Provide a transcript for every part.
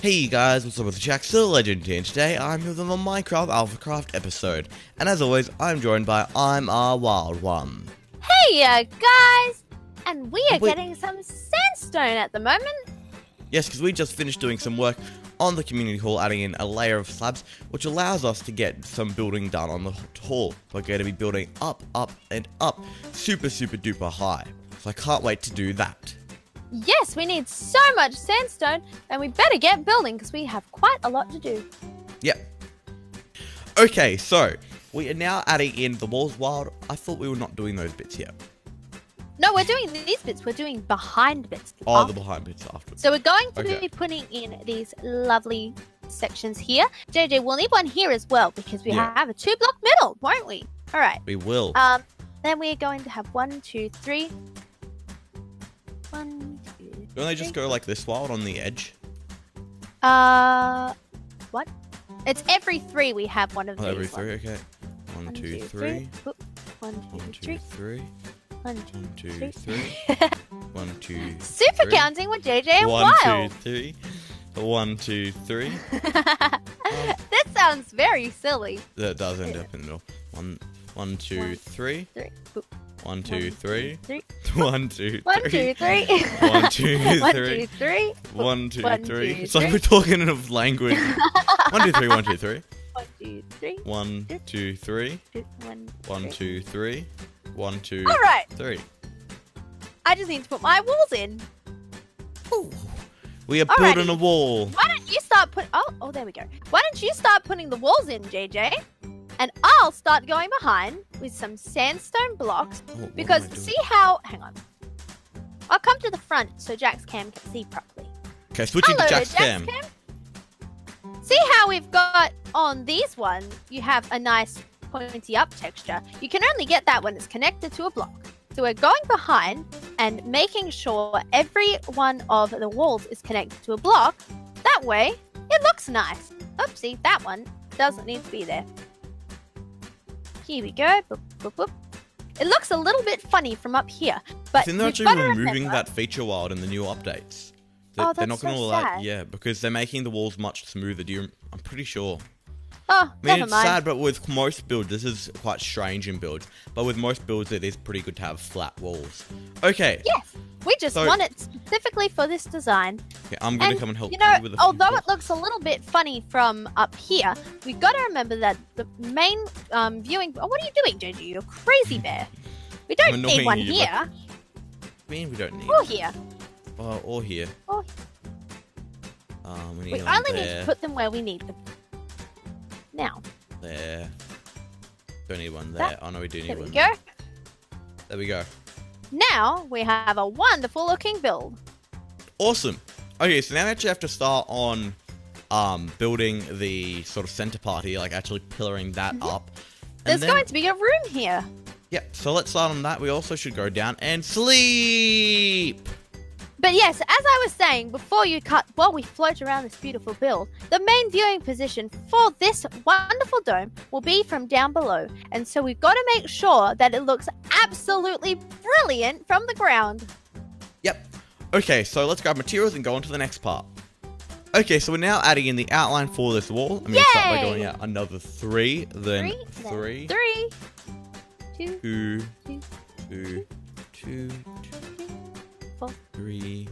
Hey guys, what's up with jjaaxxthelegend here, and today I'm here with another Minecraft AlphaCraft episode. And as always, I'm joined by I'm a Wild One. Hey guys! And we are getting some sandstone at the moment. Yes, because we just finished doing some work on the community hall, adding in a layer of slabs, which allows us to get some building done on the hall. We're going to be building up, and up, super duper high. So I can't wait to do that. Yes, we need so much sandstone, and we better get building because we have quite a lot to do. Yep. Okay, so we are now adding in the walls. Wild, I thought we were not doing those bits yet. No, we're doing these bits. We're doing behind bits. Oh, the behind bits afterwards. So we're going to be putting in these lovely sections here. JJ, we'll need one here as well because we have a 2-block middle, won't we? All right. We will. Then we're going to have 1, 2, 3. 1, 2, 3. Don't they just go like this, Wild, on the edge? What? It's every 3 we have one of these. Every 3, okay. 1, 2, 3. 1, 2, 3. 1, 2, 3. 1, 2. Super counting with JJ and 1, Wild. 2, 3. 1, 2, 3. That sounds very silly. That does end up in the middle. 1, 2, 3. 1, 2, 3. 1, 2, 3. 1, 2, 3. 1, 2, 3. 3. 1, 2, 3. It's like we're talking in a language. 1, 2, 3. 1, 2, 3. 1, 2, 3. 1, 2, 3. 1, 2, 3. 1, 2, All right. 3. I just need to put my walls in. Ooh. We are building a wall. Why don't you start putting... Oh, there we go. Why don't you start putting the walls in, JJ? And I'll start going behind with some sandstone blocks. Because see how... Hang on. I'll come to the front so Jack's cam can see properly. Okay, switching to Jack's cam. See how we've got on these ones, you have a nice pointy up texture. You can only get that when it's connected to a block. So we're going behind and making sure every one of the walls is connected to a block. That way, it looks nice. Oopsie, that one doesn't need to be there. Here we go. Boop, boop, boop. It looks a little bit funny from up here. But I think they're actually removing that feature, Wild, in the new updates. They're not going to allow that. Yeah, because they're making the walls much smoother. I'm pretty sure. Oh, I mean, it's sad, but with most builds, this is quite strange in builds. But with most builds, it is pretty good to have flat walls. Okay. Yes, we just want it specifically for this design. Okay, I'm going to come and help you with the although it looks a little bit funny from up here, we've got to remember that the main viewing... Oh, what are you doing, JJ? You're crazy bear. We don't need one here. I mean, we don't need Or here. Or here. We only need to put them where we need them. Now. There. Don't need one there. Oh no, we do need one. There we go. There we go. Now we have a wonderful looking build. Awesome. Okay, so now we actually have to start on building the sort of center part here, like actually pillaring that up. There's going to be a room here. Yep, so let's start on that. We also should go down and sleep. But yes, as I was saying, before we float around this beautiful build, the main viewing position for this wonderful dome will be from down below. And so we've got to make sure that it looks absolutely brilliant from the ground. Yep. Okay, so let's grab materials and go on to the next part. Okay, so we're now adding in the outline for this wall. I'm going to start by going out another 3, then 3. 3, 2, 4. 3,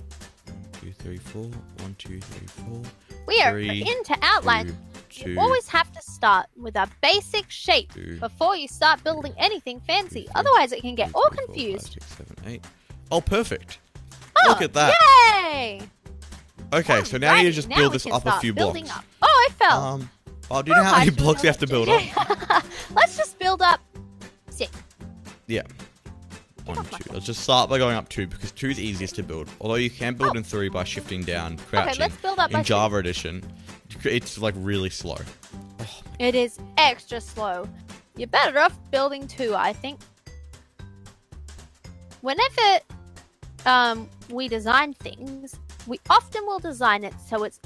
1, 2, 3, 4. 1, 2, 3, 4. We are into outline. You always have to start with a basic shape before you start building anything fancy. Otherwise, it can get all confused. 5, 6, 7, 8. Oh, perfect. Look at that. Yay! Okay, so now you just build this up a few blocks. Oh, I fell. Oh, do you know how many blocks we have to build up? Let's just build up 6. Yeah. 1, 2. Let's just start by going up 2 because 2 is easiest to build. Although you can build in 3 by shifting down, crouching. Okay, let's build up by in Java Edition, it's like really slow. Oh, it is extra slow. You're better off building 2, I think. Whenever we design things, we often will design it so it's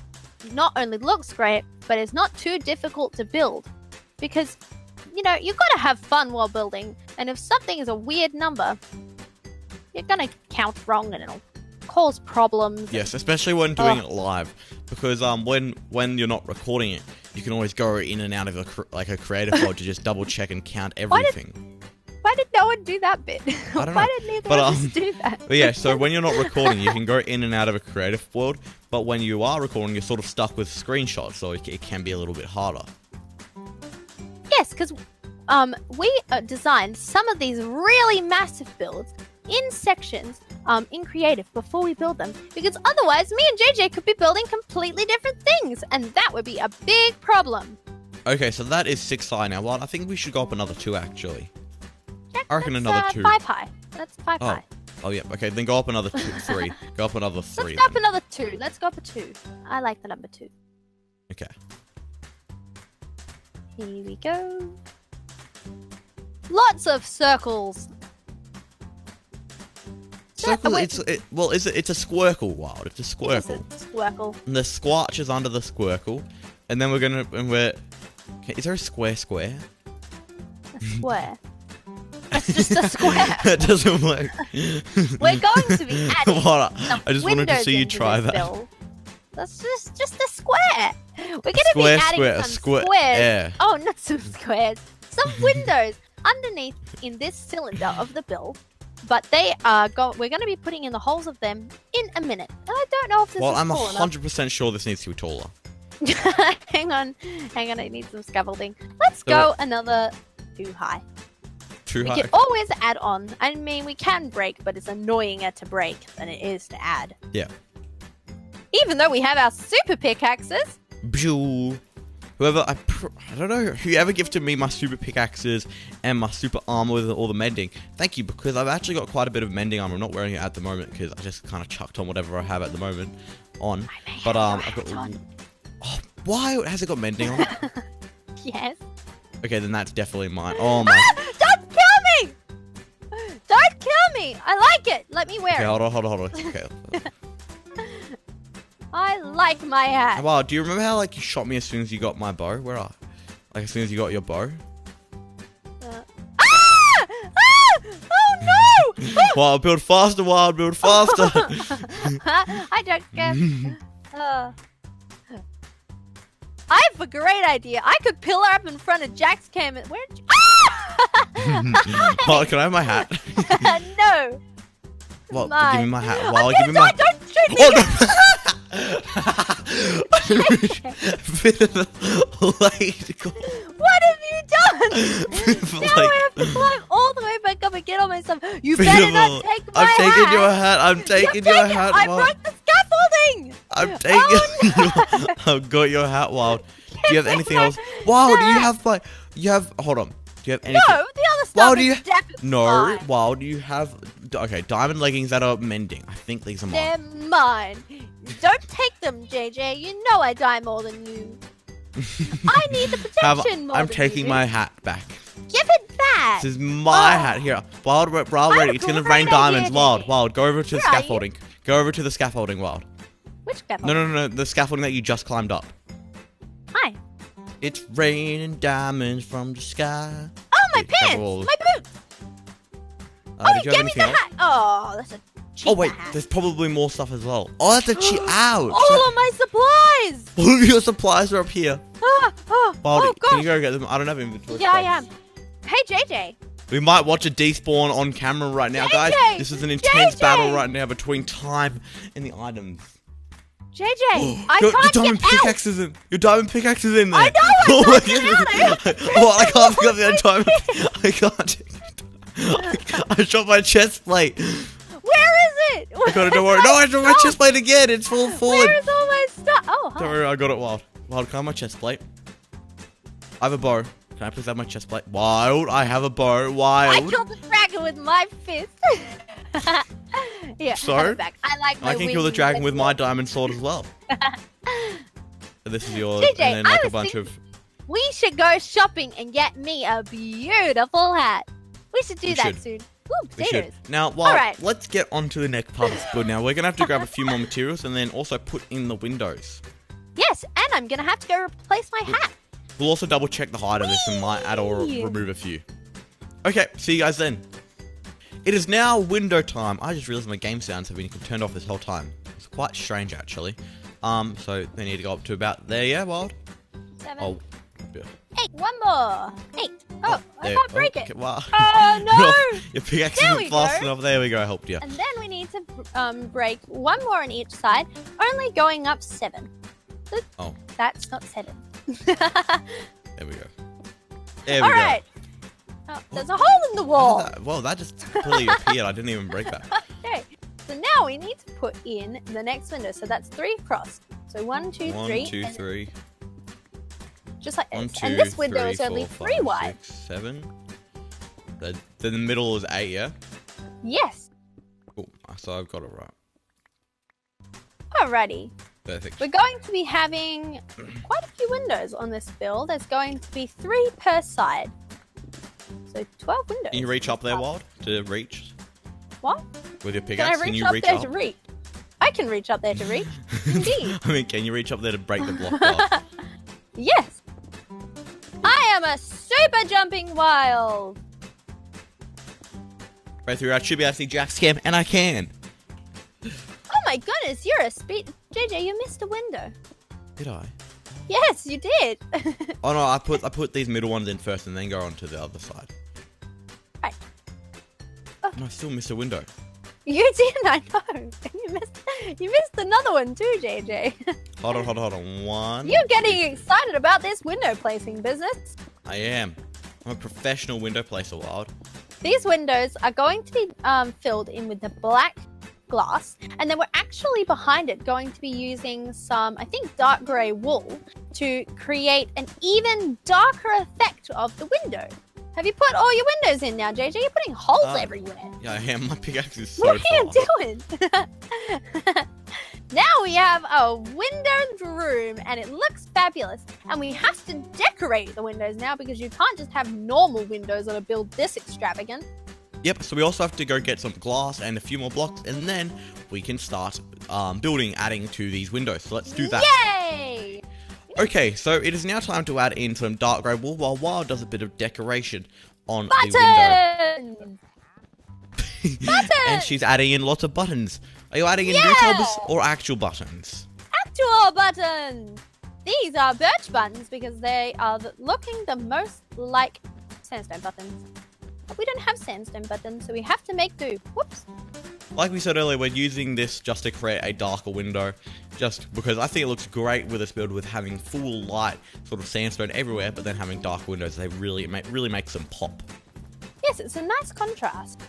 not only looks great, but it's not too difficult to build. Because, you know, you've got to have fun while building. And if something is a weird number, you're going to count wrong and it'll cause problems. Yes, especially when doing it live, because when you're not recording it, you can always go in and out of a creative mode to just double check and count everything. Why did no one do that bit? I don't know. Why did neither of us do that? But yeah, so when you're not recording, you can go in and out of a creative world, but when you are recording, you're sort of stuck with screenshots, so it can be a little bit harder. Yes, because we designed some of these really massive builds in sections in creative before we build them, because otherwise me and JJ could be building completely different things, and that would be a big problem. Okay, so that is 6 high now. Well, I think we should go up another 2 actually. Jack, I reckon that's, another 2. 5 high. That's 5 high. Oh yeah. Okay, then go up another 3. Go up another 3. Let's go up another 2. Let's go up a 2. I like the number 2. Okay. Here we go. Lots of circles. Circle. It's a squircle, Wild. It's a squircle. It's a squircle. And the squatch is under the squircle, and then we're. Okay, is there a square? A square. It's just a square. That doesn't work. We're going to be adding What? some I just wanted to see you windows try into this that. build. That's just a square. We're going to be adding some squares. Yeah. Oh, not some squares. Some windows underneath in this cylinder of the build. But they are we're going to be putting in the holes of them in a minute. I don't know if this Well, is I'm tall enough. 100% sure this needs to be taller. hang on, I need some scaffolding. Let's go another 2 high. Too We high. can always add on. I mean, we can break, but it's annoyinger to break than it is to add. Yeah. Even though we have our super pickaxes. Bzoo. I don't know, whoever gifted me my super pickaxes and my super armor with all the mending, thank you, because I've actually got quite a bit of mending armor. I'm not wearing it at the moment because I just kind of chucked on whatever I have at the moment on. But I've got. Oh, why has it got mending on it? Yes. Okay, then that's definitely mine. Oh my. Don't kill me! Don't kill me! I like it. Let me wear Okay, it. hold on. Okay. I like my hat. Wow, do you remember how you shot me as soon as you got my bow? Where are? As soon as you got your bow? Ah! Oh no! Wild, build faster, Wild, build faster. I don't care. I have a great idea. I could pillar up in front of Jack's cam. Where? Well, can I have my hat? No. Well, Mine. give me my hat. Well, give me my. Don't shoot me. Oh no! Bit of the light. What have you done? Now I have to climb all the way back up and get on myself. You better not take my hat. I'm taking your hat. I'm taking your hat. I broke the scaffolding. I'm taking. Oh, no. I've got your hat, Wild. Do you have anything else? Wow, do you have my? You have. Hold on. Do you have anything? No, the other stuff Wow, do is you? definitely No. mine. Wow, do you have? Okay, diamond leggings that are mending. I think these are mine. They're mine. Don't take them, JJ. You know I die more than you. I need the protection more I'm than taking you. my hat back. Give it back. This is my hat here. Wild, ready. It's gonna rain diamonds. Wild, go over to the scaffolding. Go over to the scaffolding, Wild. Which scaffolding? No. The scaffolding that you just climbed up. Hi. It's raining diamonds from the sky. Oh, my Wait, pants. scaffold. My boots. Did you have Give me the anything else? hat. Oh, that's a cheap Oh wait, hat. there's probably more stuff as well. Oh, that's a cheat out. All of my supplies. All of your supplies are up here. Wild, Wild, gosh. can you go get them? I don't have inventory. Yeah, I space. am. Hey, JJ. We might watch a despawn on camera right now, guys. JJ! This is an intense JJ! battle right now between time and the items. JJ, I Your can't diamond get out. pickaxe is in. Your diamond pickaxe is in there. I know, I can't get out. Oh, I can't pick up the diamond. I can't. I shot my chest plate. Where is it? I got it. Don't worry. No, I shot my chest plate again. It's full forward. Where is all my stuff? Oh, hi. Don't worry, I got it. Wild. Wild, can I have my chest plate? I have a bow. Can I please have my chest plate? Wild, I have a bow. I Wild. killed the dragon with my fist. Yeah, So? have it back. I like my I can kill the wings dragon and with my diamond sword as well. So this is yours, JJ, and then I like a was bunch thinking- of. We should go shopping and get me a beautiful hat. We should do We that should. soon. Ooh, We potatoes. should. Now, well, Alright. let's get on to the next part of the build. Now, we're gonna have to grab a few more materials and then also put in the windows. Yes, and I'm gonna have to go replace my hat. We'll also double check the height of this and might add or Whee! remove a few. Okay, see you guys then. It is now window time. I just realized my game sounds have been turned off this whole time. It's quite strange, actually. So they need to go up to about there, yeah, Wild? 7. Oh, yeah. 8. One more. 8. Oh, I can't break it. Wow. Oh, no. Your pickaxe There isn't we fast go. enough. There we go. I helped you. And then we need to break 1 more on each side, only going up 7. Oh. That's not 7. There we go. There we All go. right. Oh, there's a hole in the wall. Well, that just completely appeared. I didn't even break that. Okay. So now we need to put in the next window. So that's 3 across. So 1, 2, 3. 1, 2, 3. Just like this. 1, 2, And this window 3, is only 4, 3 5, wide. 6, 7. Then the middle is 8, yeah? Yes. Oh, so I've got it right. Alrighty. Perfect. We're going to be having quite a few windows on this build. There's going to be 3 per side. So 12 windows. Can you reach up there, Wild? To reach? What? With your Can pickaxe? I reach you up reach there up? to reach? I can reach up there to reach. Indeed. I mean, can you reach up there to break the block glass? Yes. I am a super jumping wild. Right through, I should be able to see Jack's cam, and I can. Oh my goodness, you're a speed. JJ, you missed a window. Did I? Yes, you did. Oh no, I put these middle ones in first and then go on to the other side. Right. And I still missed a window. You did, I know. You missed another one too, JJ. Hold on. 1. You're getting excited about this window placing business. I am. I'm a professional window placer, Wild. These windows are going to be filled in with the black glass, and then we're actually behind it going to be using some, I think, dark grey wool to create an even darker effect of the window. Have you put all your windows in now, JJ? You're putting holes everywhere. Yeah, I am. My pickaxe is so What are you far. doing? Now we have a windowed room, and it looks fabulous. And we have to decorate the windows now because you can't just have normal windows on a build this extravagant. Yep, so we also have to go get some glass and a few more blocks, and then we can start adding to these windows. So let's do that. Yay! Okay, so it is now time to add in some dark grey wool while Wild does a bit of decoration on Buttons! the window. And she's adding in lots of buttons. Are you adding in newtubs or actual buttons? Actual buttons! These are birch buttons because they are looking the most like sandstone buttons. But we don't have sandstone buttons, so we have to make do. Whoops. Like we said earlier, we're using this just to create a darker window, just because I think it looks great with this build with having full light, sort of sandstone everywhere, but then having dark windows. They really makes them pop. Yes, it's a nice contrast.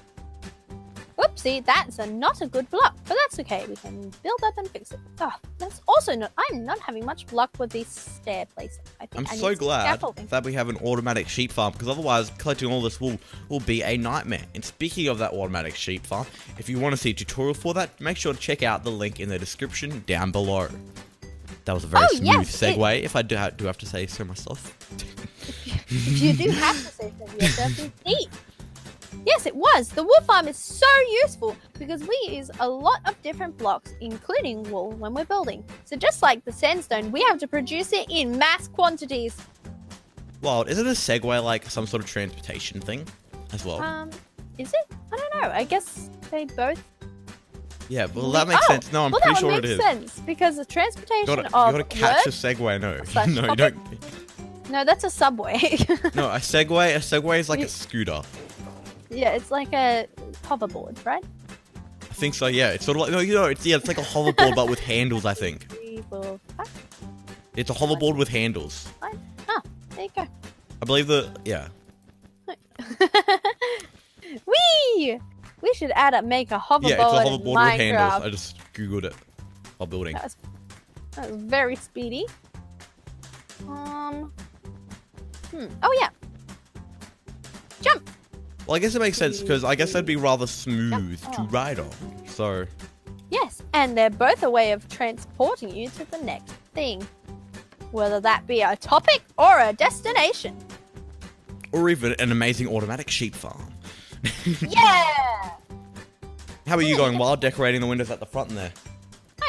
Oopsie, that's not a good block, but that's okay. We can build up and fix it. Oh, that's also not. I'm not having much luck with these stair places. I think I'm I so need some glad scaffolding. that we have an automatic sheep farm, because otherwise collecting all this wool will be a nightmare. And speaking of that automatic sheep farm, if you want to see a tutorial for that, make sure to check out the link in the description down below. That was a very smooth segue, if I do have to say so myself. If you do have to say so yourself, indeed. Yes, it was. The wool farm is so useful because we use a lot of different blocks, including wool, when we're building. So just like the sandstone, we have to produce it in mass quantities. Wild, isn't a Segway like some sort of transportation thing as well? Is it? I don't know. I guess they both. Yeah, well that makes sense. No, I'm pretty sure it is. That makes sense because the transportation You gotta catch a words Segway. No, slash no, you topic. don't. No, that's a subway. No, a Segway is like a scooter. Yeah, it's like a hoverboard, right? I think so. Yeah, it's sort of like it's like a hoverboard but with handles. I think 3, 4, 5. it's a hoverboard with handles. Ah, there you go. I believe yeah. Whee! We should make a hoverboard. Yeah, it's a in hoverboard with handles. Minecraft. I just googled it while building. That was very speedy. Oh yeah. Jump. Well, I guess it makes sense because I guess that'd be rather smooth to ride on. So. Yes, and they're both a way of transporting you to the next thing, whether that be a topic or a destination. Or even an amazing automatic sheep farm. Yeah. How are you going while decorating the windows at the front there?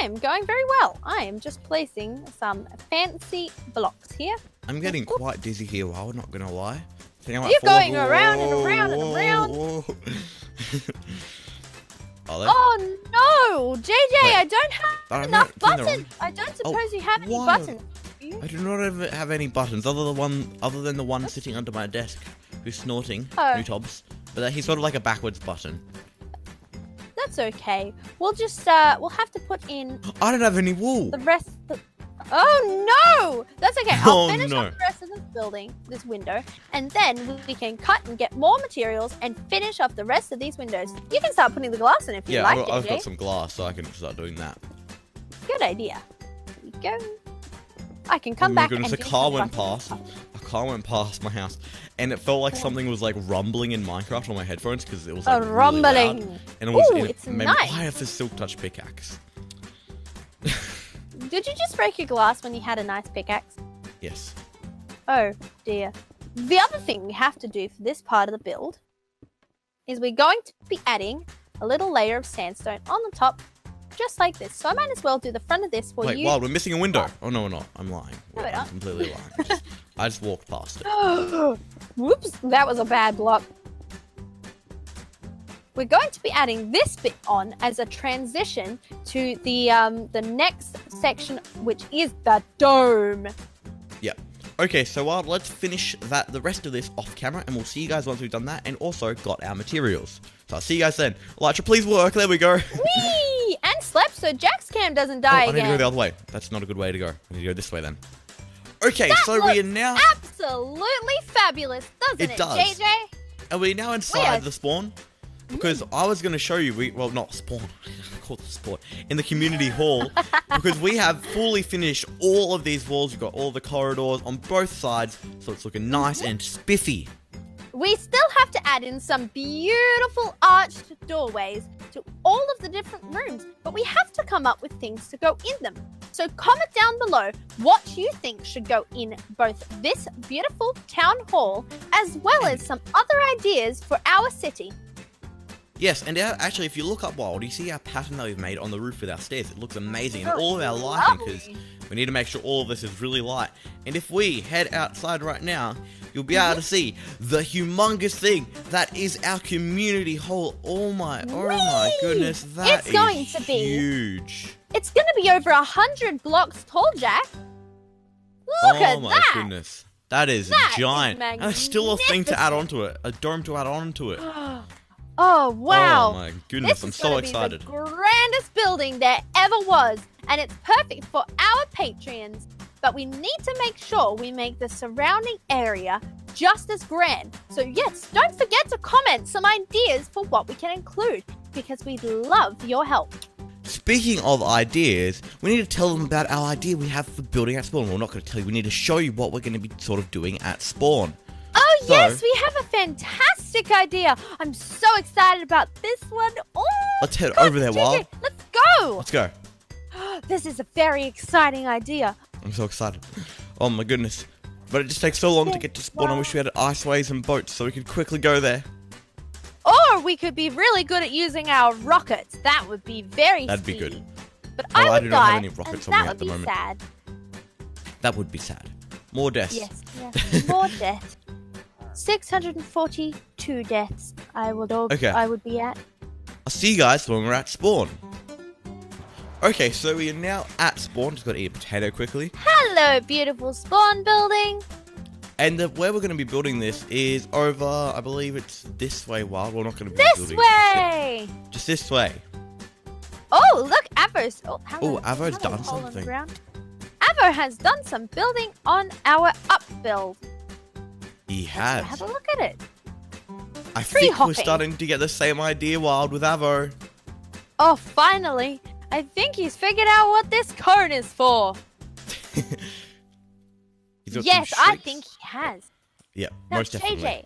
I am going very well. I am just placing some fancy blocks here. I'm getting quite dizzy here, Wild, not gonna lie. You're going around and around and around. Are they? Oh no, JJ, Wait, I don't have enough buttons. I don't suppose you have any buttons. I do not have any buttons other than the one sitting under my desk who's snorting. New Tobs. But he's sort of like a backwards button. That's okay. We'll just we'll have to put in. I don't have any wool. The rest. Oh no! That's okay. I'll finish up the rest of this building, this window, and then we can cut and get more materials and finish off the rest of these windows. You can start putting the glass in if you like. Yeah, I've got some glass, so I can start doing that. Good idea. Here we go. I can come back. Oh my goodness, a car went past. A car went past my house, and it felt like something was like rumbling in Minecraft on my headphones because it was like really rumbling. Loud, and it was. Ooh, it's nice. I have the silk touch pickaxe. Did you just break your glass when you had a nice pickaxe? Yes. Oh dear. The other thing we have to do for this part of the build is we're going to be adding a little layer of sandstone on the top, just like this. So I might as well do the front of this for you. Wait, wow, we're missing a window. Oh no, we're not. I'm lying. No, we're not. I'm completely lying. I just walked past it. Whoops, that was a bad block. We're going to be adding this bit on as a transition to the next section, which is the dome. Yep. Okay, so let's finish the rest of this off camera, and we'll see you guys once we've done that, and also got our materials. So I'll see you guys then. Elytra, please work. There we go. Whee! And slept so Jack's cam doesn't die again. I need to go the other way. That's not a good way to go. I need to go this way then. Okay, so we are now absolutely fabulous, doesn't it, JJ? And we're now inside the spawn. Because I was going to show you, well, not spawn, I call it spawn, in the community hall, because we have fully finished all of these walls. We've got all the corridors on both sides, so it's looking nice and spiffy. We still have to add in some beautiful arched doorways to all of the different rooms, but we have to come up with things to go in them. So comment down below what you think should go in both this beautiful town hall, as well as some other ideas for our city. Yes, and actually, if you look up wild, you see our pattern that we've made on the roof with our stairs. It looks amazing, and all of our lighting, because we need to make sure all of this is really light. And if we head outside right now, you'll be able to see the humongous thing that is our community hall. Oh my goodness, that is going to be huge. It's going to be over 100 blocks tall, Jack. Look at that. Oh my goodness, that is giant. And there's still a thing to add onto it, a dome to add onto it. Oh, wow. Oh, my goodness. I'm so excited. This is the grandest building there ever was, and it's perfect for our Patreons. But we need to make sure we make the surrounding area just as grand. So, yes, don't forget to comment some ideas for what we can include, because we'd love your help. Speaking of ideas, we need to tell them about our idea we have for building at spawn. We're not going to tell you. We need to show you what we're going to be sort of doing at spawn. Oh, yes, we have a fantastic idea. I'm so excited about this one. Oh, let's head over there, Wild. Let's go. Let's go. This is a very exciting idea. I'm so excited. Oh, my goodness. But it just takes so long to get to spawn. I wish we had iceways and boats so we could quickly go there. Or we could be really good at using our rockets. That would be very That'd be good. But I would not die, have any rockets on me at the moment. Sad. That would be sad. More deaths. Yes, more deaths. 642 deaths I would be at. I'll see you guys when we're at spawn. Okay, so we are now at spawn. Just got to eat a potato quickly. Hello, beautiful spawn building. And where we're going to be building this is over, I believe it's this way, Wild. We're not going to be building way! Just this way. Oh, look, Avo's. Avo's done something. Avo has done some building on our up build. He has. Have a look at it. I think we're starting to get the same idea, Wild, with Avo. Oh, finally. I think he's figured out what this cone is for. Yes, I think he has. Yeah, now, most definitely. JJ.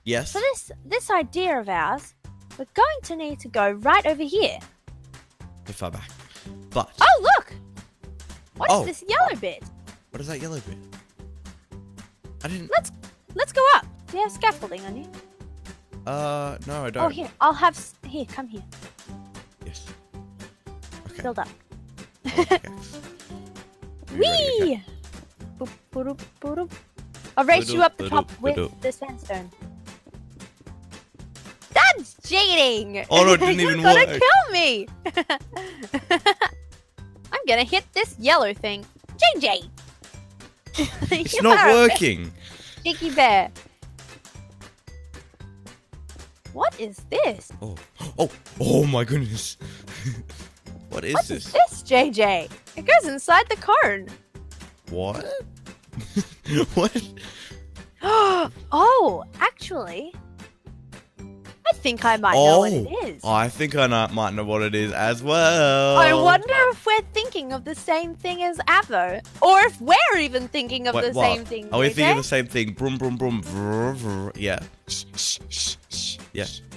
Yes? So this idea of ours, we're going to need to go right over here. Too far back. But... Oh, look! What's this yellow bit? What is that yellow bit? I didn't... Let's go up. Do you have scaffolding on you? No, I don't. Oh, here. I'll have... Here, come here. Yes. Okay. Build up. Whee! Boop, boop, boop. I'll race you up the top with the sandstone. That's cheating. Oh no, it didn't even You're gonna work. kill me. I'm gonna hit this yellow thing. JJ. It's not working. Cheeky bear. What is this? Oh my goodness. What is What this? is this, JJ? It goes inside the cone. What? What? Oh, actually, I think I might know what it is. I think I might know what it is as well. I wonder if we're thinking of the same thing as Avo, or if we're even thinking of Wait, the what? same thing. Are we JJ? thinking of the same thing? Brum brum brum. Vrr, vrr. Yeah.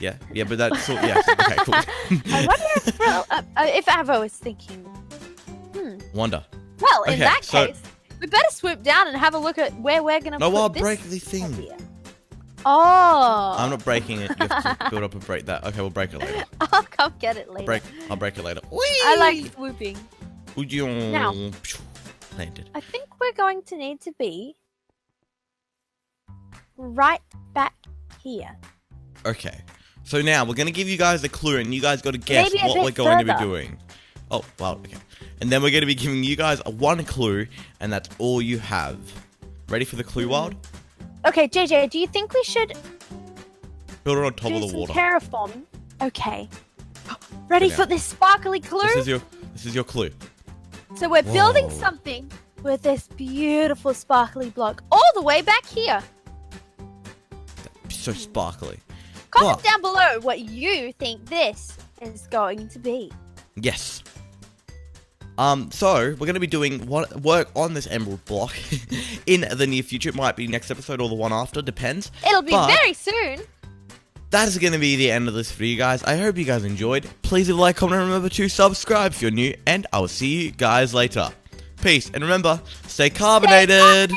Yeah. But that's sort. Yeah. Okay. Cool. I wonder if Avo is thinking. Wonder. Well, in Okay, that so- case, we better swoop down and have a look at where we're gonna No, put I'll this break the thing. idea. Oh. I'm not breaking it. You have to build up and break that. Okay, we'll break it later. I'll come get it later. I'll break it later. I like swooping. Now. Landed. I think we're going to need to be right back here. Okay. So now we're gonna give you guys a clue, and you guys got to guess Maybe a what bit we're going to be further. doing. Oh, wow. Okay. And then we're going to be giving you guys one clue, and that's all you have. Ready for the clue, Wild? Okay, JJ, do you think we should Build it on top do of the some water. terraforming? Okay. Ready now. for this sparkly clue? This is your clue. So we're building Whoa. something with this beautiful sparkly block all the way back here. So sparkly. Comment What? down below what you think this is going to be. Yes. So we're going to be doing work on this emerald block in the near future. It might be next episode or the one after, depends. It'll be But- very soon. That is going to be the end of this video, guys. I hope you guys enjoyed. Please leave a like, comment, and remember to subscribe if you're new. And I will see you guys later. Peace, and remember, stay carbonated. Stay carbonated.